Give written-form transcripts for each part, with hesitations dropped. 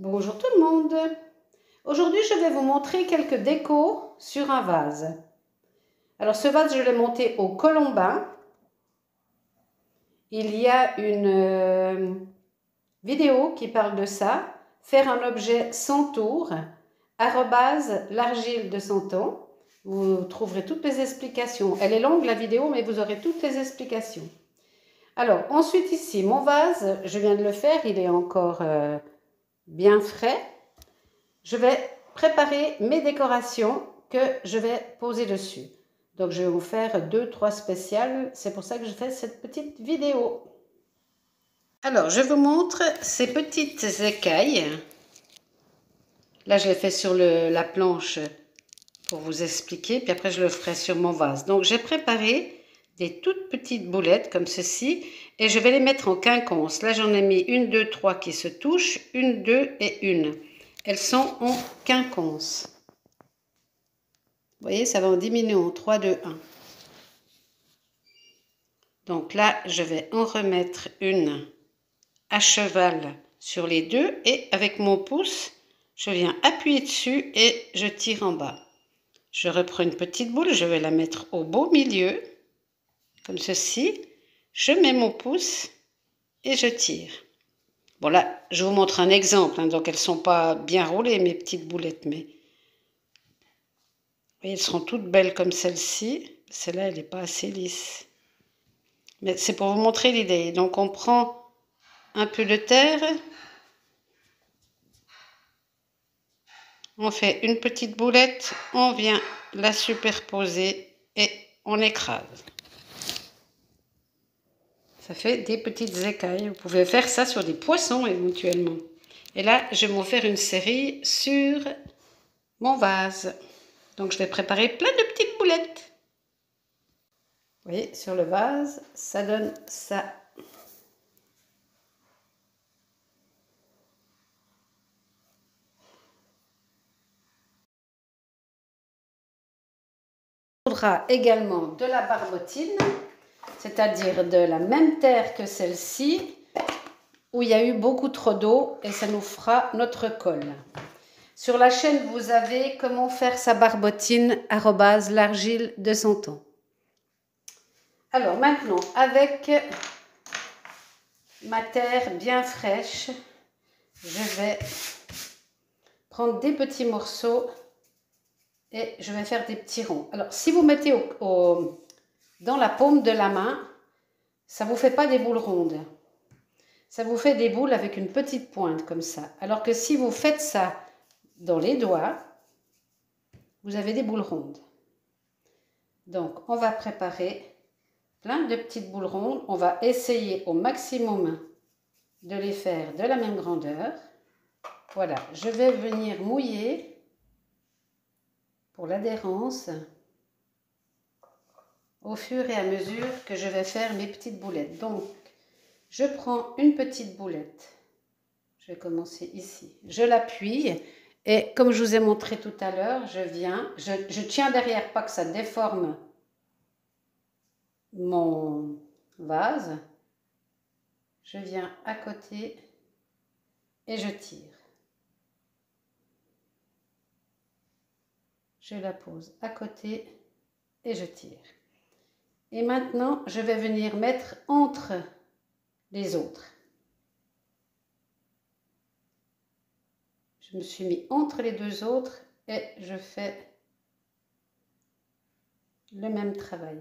Bonjour tout le monde. Aujourd'hui, je vais vous montrer quelques décos sur un vase. Alors ce vase, je l'ai monté au colombin. Il y a une vidéo qui parle de ça. Faire un objet sans tour, @l'argile de 100 ans. Vous trouverez toutes les explications. Elle est longue la vidéo, mais vous aurez toutes les explications. Alors ensuite ici, mon vase, je viens de le faire, il est encore bien frais. Je vais préparer mes décorations que je vais poser dessus. Donc je vais vous faire 2-3 spéciales, c'est pour ça que je fais cette petite vidéo. Alors je vous montre ces petites écailles. Là je l'ai fait sur la planche pour vous expliquer, puis après je le ferai sur mon vase. Donc j'ai préparé des toutes petites boulettes comme ceci et je vais les mettre en quinconce. Là j'en ai mis 1, 2, 3 qui se touchent, 1, 2 et 1. Elles sont en quinconce. Vous voyez, ça va en diminuant. 3, 2, 1. Donc là, je vais en remettre une à cheval sur les deux. Et avec mon pouce, je viens appuyer dessus et je tire en bas. Je reprends une petite boule, je vais la mettre au beau milieu, comme ceci. Je mets mon pouce et je tire. Bon là, je vous montre un exemple, hein, donc elles ne sont pas bien roulées, mes petites boulettes, mais... Vous voyez, elles seront toutes belles comme celle-ci. Celle-là, elle n'est pas assez lisse. Mais c'est pour vous montrer l'idée. Donc on prend un peu de terre. On fait une petite boulette. On vient la superposer et on écrase. Ça fait des petites écailles. Vous pouvez faire ça sur des poissons éventuellement. Et là, je vais vous faire une série sur mon vase. Donc je vais préparer plein de petites boulettes. Vous voyez, sur le vase, ça donne ça. Il faudra également de la barbotine, c'est-à-dire de la même terre que celle-ci, où il y a eu beaucoup trop d'eau et ça nous fera notre colle. Sur la chaîne, vous avez comment faire sa barbotine @l'argile de 100 ans. Alors maintenant, avec ma terre bien fraîche, je vais prendre des petits morceaux et je vais faire des petits ronds. Alors si vous mettez dans la paume de la main, ça ne vous fait pas des boules rondes. Ça vous fait des boules avec une petite pointe comme ça. Alors que si vous faites ça dans les doigts, vous avez des boules rondes. Donc on va préparer plein de petites boules rondes. On va essayer au maximum de les faire de la même grandeur. Voilà, je vais venir mouiller pour l'adhérence au fur et à mesure que je vais faire mes petites boulettes. Donc, je prends une petite boulette. Je vais commencer ici. Je l'appuie et comme je vous ai montré tout à l'heure, je tiens derrière, pas que ça déforme mon vase. Je viens à côté et je tire. Je la pose à côté et je tire. Et maintenant, je vais venir mettre entre les autres. Je me suis mis entre les deux autres et je fais le même travail.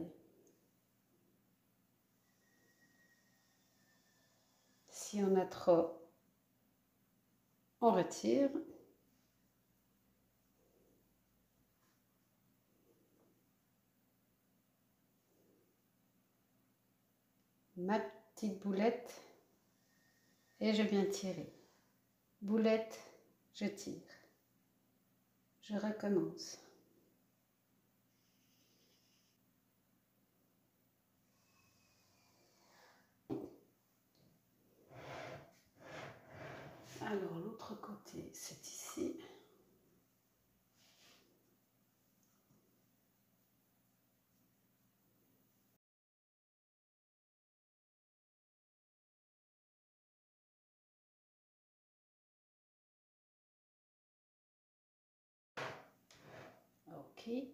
Si on a trop, on retire. Ma petite boulette et je viens tirer. Boulette, je tire. Je recommence. Alors l'autre côté, c'est ici. compris.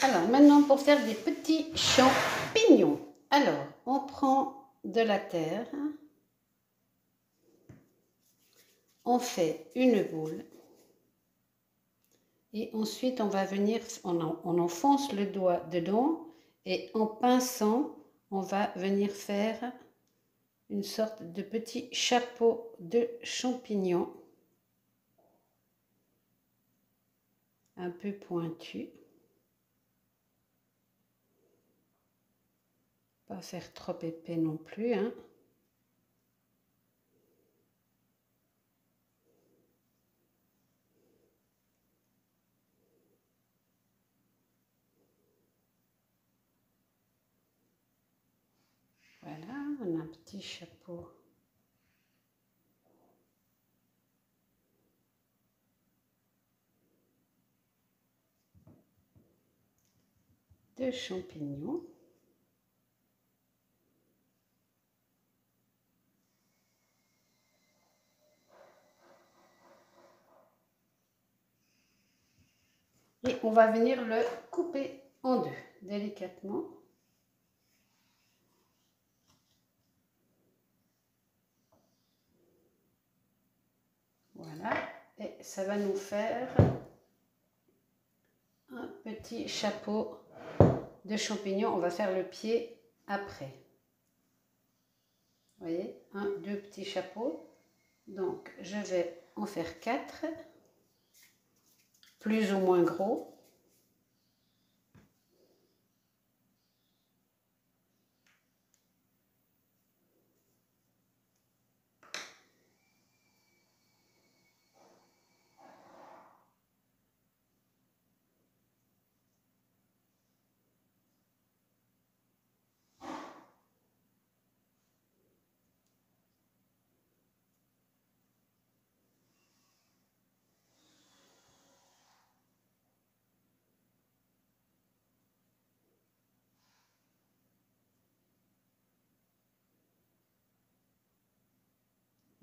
Alors, maintenant, pour faire des petits champignons. Alors, on prend de la terre. On fait une boule. Et ensuite, on va venir, on enfonce le doigt dedans. Et en pinçant, on va venir faire une sorte de petit chapeau de champignons. Un peu pointu. Pas faire trop épais non plus, hein. Voilà, on a un petit chapeau. De champignons. Et on va venir le couper en deux, délicatement. Voilà, et ça va nous faire un petit chapeau de champignons. On va faire le pied après. Vous voyez, deux petits chapeaux. Donc, je vais en faire 4, plus ou moins gros.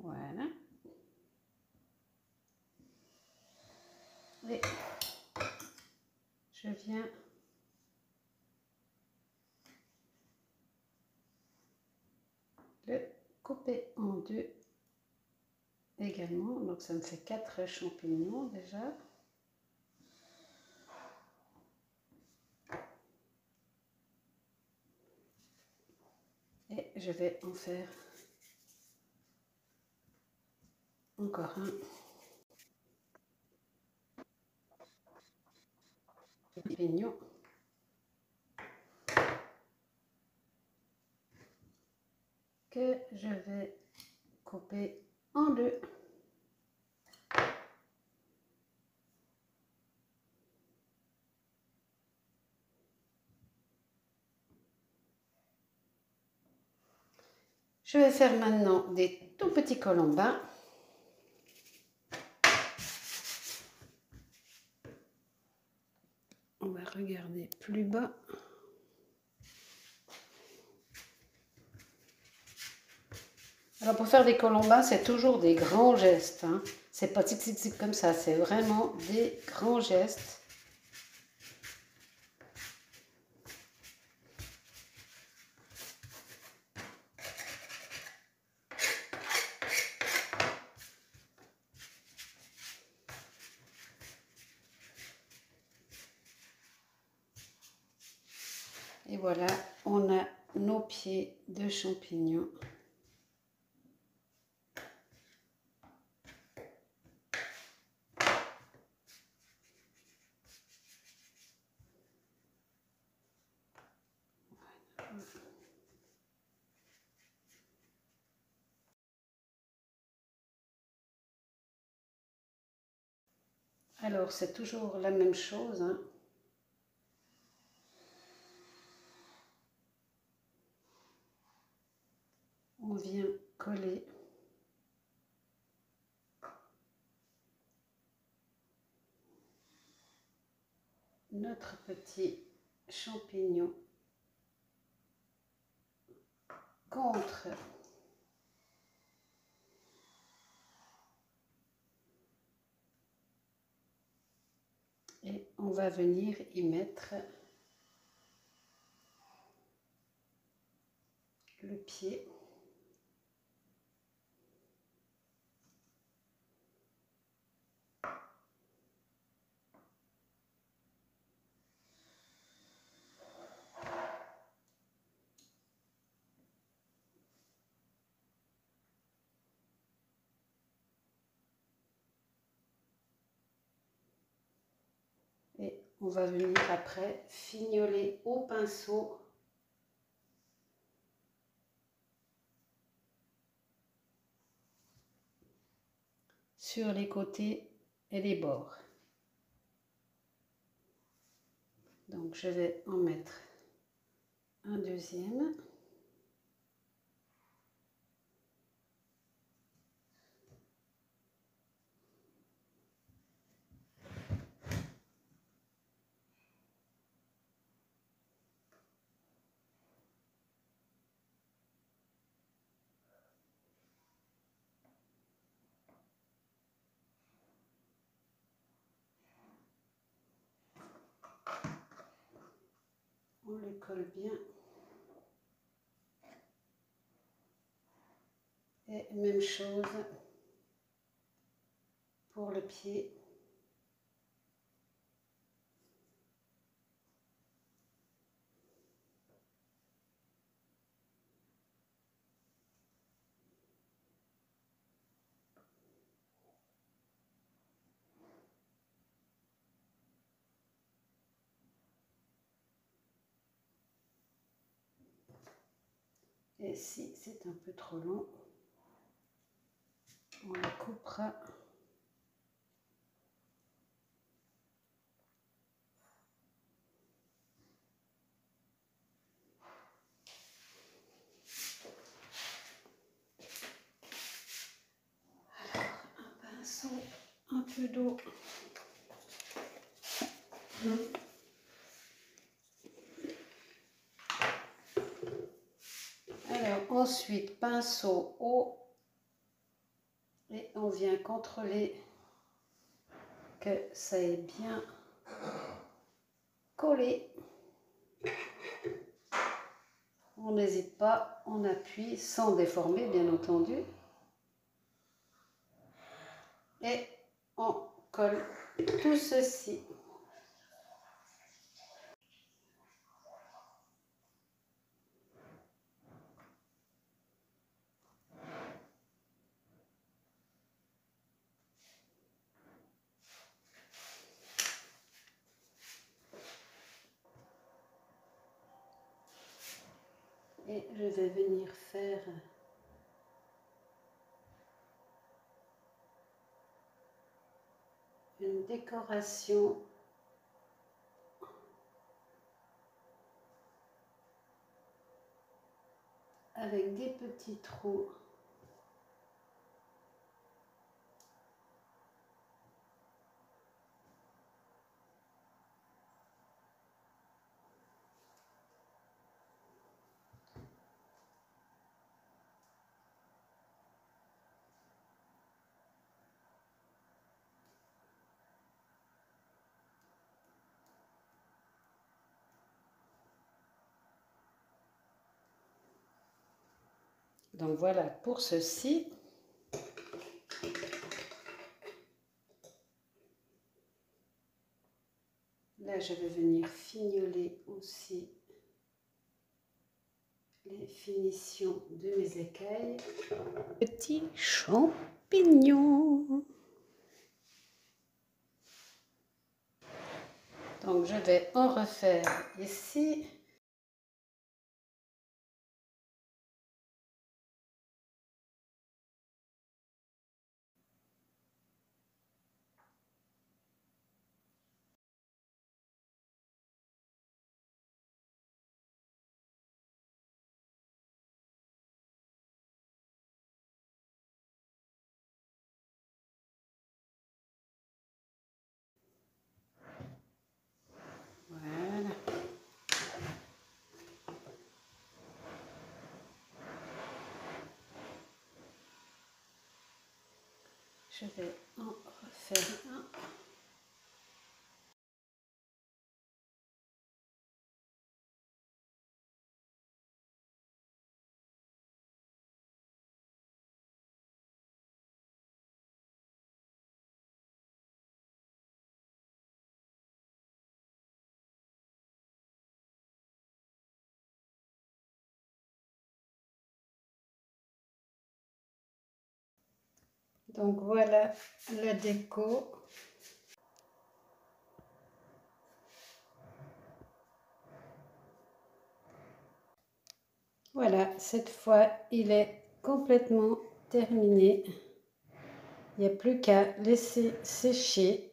Voilà. Et je viens le couper en deux également. Donc ça me fait 4 champignons déjà. Et je vais en faire encore un. Champignon. Que je vais couper en deux. Je vais faire maintenant des tout petits colombins. On va regarder plus bas. Alors pour faire des colombins, c'est toujours des grands gestes, hein. C'est pas tic tic tic comme ça, c'est vraiment des grands gestes. Et voilà, on a nos pieds de champignons. Alors, c'est toujours la même chose, hein. On vient coller notre petit champignon contre Et on va venir y mettre le pied. Et on va venir après fignoler au pinceau sur les côtés et les bords. Donc je vais en mettre un deuxième. On le colle bien. Et même chose pour le pied. Et si c'est un peu trop long, on le coupera. Alors, un pinceau, un peu d'eau. Alors, ensuite, pinceau haut. Et on vient contrôler que ça est bien collé. On n'hésite pas, on appuie sans déformer bien entendu. Et on colle tout ceci. Et je vais venir faire une décoration avec des petits trous. Donc voilà pour ceci. Là, je vais venir fignoler aussi les finitions de mes écailles. Petits champignons. Donc je vais en refaire ici. Voilà. Je vais en refaire un. Donc voilà la déco. Voilà, cette fois il est complètement terminé. Il n'y a plus qu'à laisser sécher.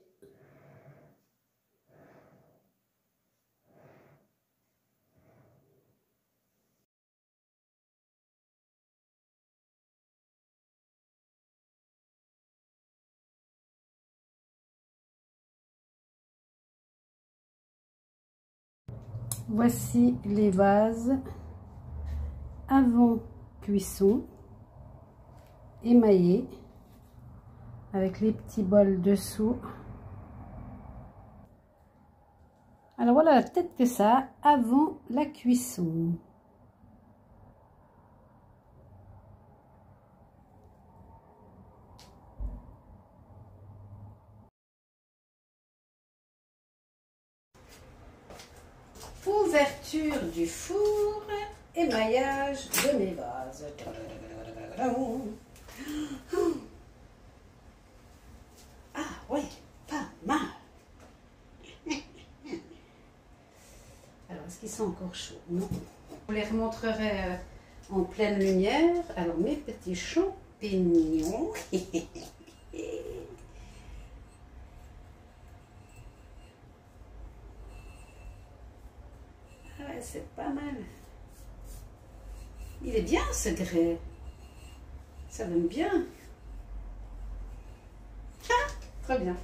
Voici les vases avant cuisson, émaillés, avec les petits bols dessous. Alors voilà la tête que ça a avant la cuisson. Ouverture du four, émaillage de mes vases. Ah ouais, pas mal. Alors, est-ce qu'ils sont encore chauds? Non. Je vous les remontrerai en pleine lumière. Alors, mes petits champignons. Ah ouais, c'est pas mal. Il est bien ce grès. Ça donne bien. Ah, très bien.